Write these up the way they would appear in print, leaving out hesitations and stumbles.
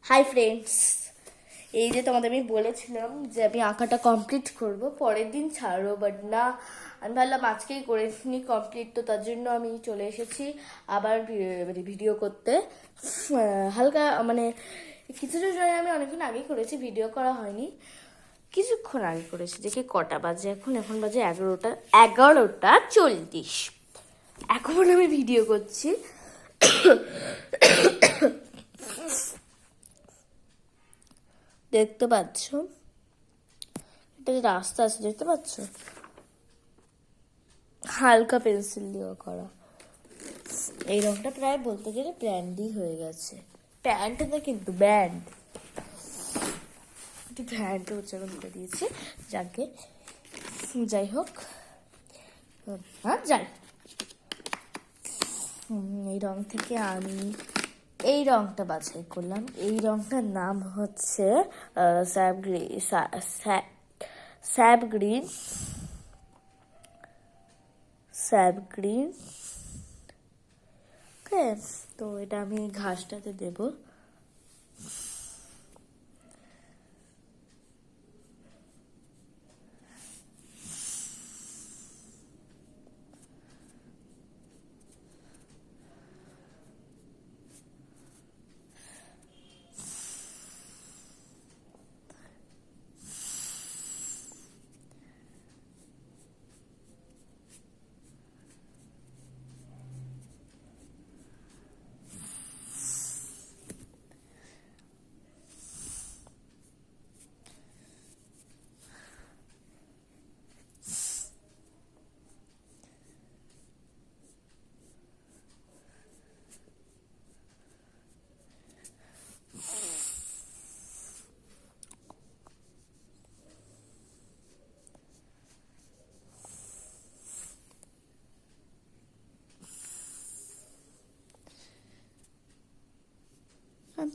Hi friends, এই যে তোমাদের আমি বলেছিলাম যে আমি আঁকাটা কমপ্লিট করব, পরের দিন ছাড়বো, বাট না, আমি ভাবলাম আজকেই করে নি কমপ্লিট। তো তার জন্য আমি চলে এসেছি আবার ভিডিও করতে। হালকা মানে কিছুটা সময় আমি অনেকক্ষণ আগে করেছি, ভিডিও করা হয়নি, কিছুক্ষণ আগে করেছি। দেখি কটা বাজে এখন বাজে 11:40। এখন আমি ভিডিও করছি। দেখতে পাচ্ছ এটা রাস্তা আছে, দেখতে পাচ্ছ, হালকা পেন্সিল দিয়ে করা। এই রংটা প্রায় বলতে গেলে ব্র্যান্ডই হয়ে গেছে। প্যান্ট না কিন্তু ব্যান্ড, ব্র্যান্ড উচ্চারণ করে দিয়েছি। যাকে যাই হোক, হ্যাঁ যাই। এই রং থেকে আমি এই রংটা বাছাই করলাম। এই রংটার নাম হচ্ছে স্যাপ গ্রিন। ওকে, তো এটা আমি ঘাসটাতে দেবো।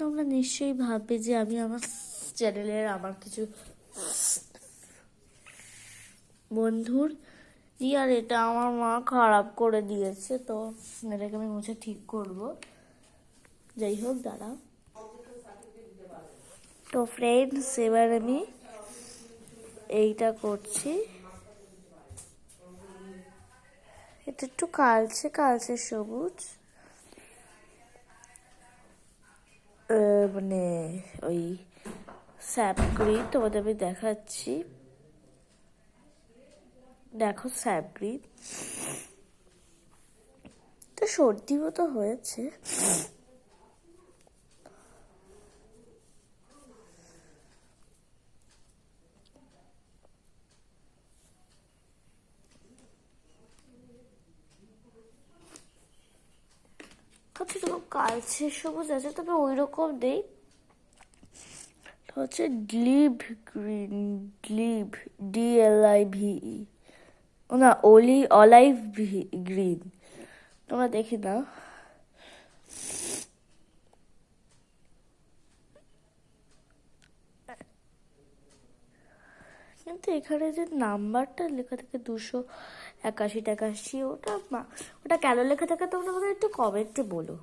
তোমরা নিশ্চয়ই ভাববে যে আমি আমার চ্যানেলের আমার কিছু বন্ধুর আর এটা আমার মা খারাপ করে দিয়েছে, তো এটাকে আমি মুছে ঠিক করব। যাই হোক, দাঁড়া। তো ফ্রেন্ডস, এবার আমি এইটা করছি। এটা একটু কালচে সবুজ, মানে ওই স্যাপ গ্রিন তোমাদের আমি দেখাচ্ছি। দেখো স্যাপ গ্রিন। তো সর্দিও তো হয়েছে। কাছে তো কালচে সবুজ আছে, তবে ওই রকম নেই। হচ্ছে গ্লিভ DLIVE, না অলাইভ গ্রিন। তোমরা দেখি নাও। কিন্তু এখানে যে নাম্বারটা লেখা থাকে 281, ওটা কেন লেখা থাকে তোমরা আমাকে একটু কমেন্টে বলো।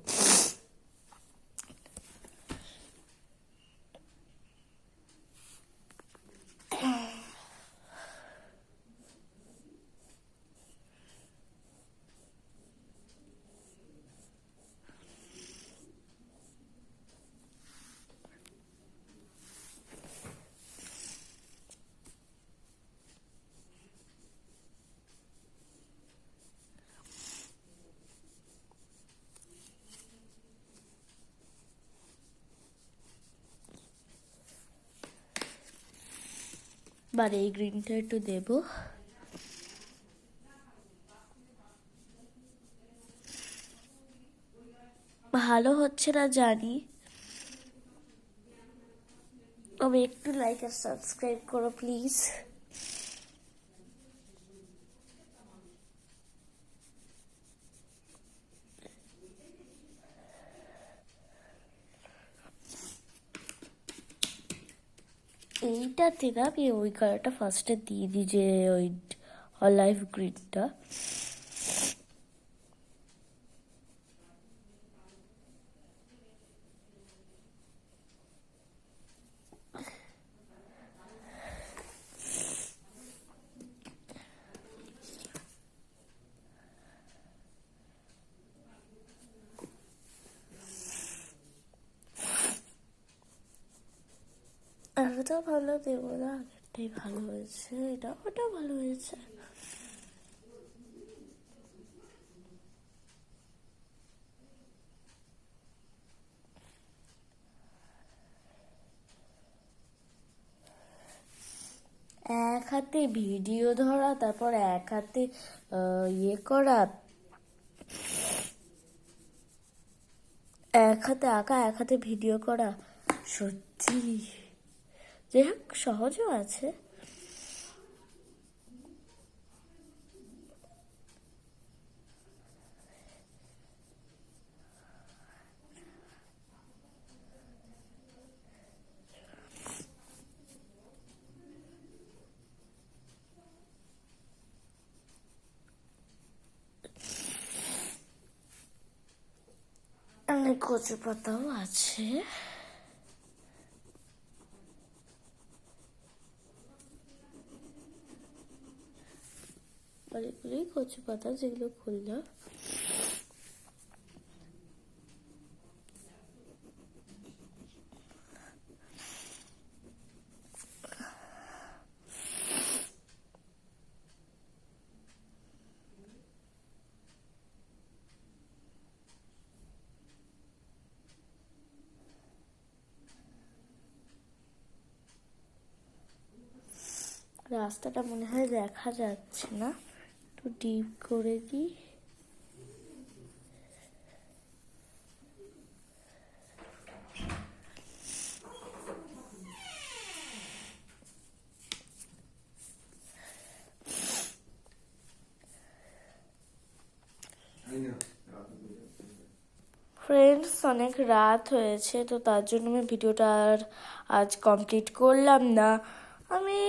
এবার এই গ্রিনটা একটু দেবো। ভালো হচ্ছে না জানি, তবে একটু লাইক আর সাবস্ক্রাইব করো প্লিজ। এইটাতে না আমি ওই কালারটা ফার্স্টে দিয়ে দিই, যে ওই অলাইভ গ্রিনটা। এটাও ভালো দেবো না, আগেরটাই ভালো হয়েছে, এটা ওটাও ভালো হয়েছে। এক হাতে ভিডিও ধরা, তারপর এক হাতে ইয়ে করা, এক হাতে আঁকা এক হাতে ভিডিও করা, সত্যি যাই হোক সহজও আছে। অনেক কচু পাতাও আছে। অনেকগুলোই কচু পাতা যেগুলো খুললাম। রাস্তাটা মনে হয় দেখা যাচ্ছে না, একটু ডিপ করে দিই। ফ্রেন্ডস, অনেক রাত হয়েছে, তো তার জন্য আমি ভিডিওটা আর আজ কমপ্লিট করলাম না। আমি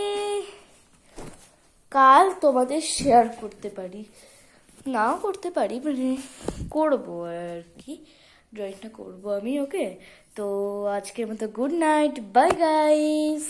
কাল তোমাদের শেয়ার করতে পারি, নাও করতে পারি, মানে করবো আর কি, ড্রয়িংটা করবো আমি। ওকে, তো আজকের মতো গুড নাইট, বাই গাইস।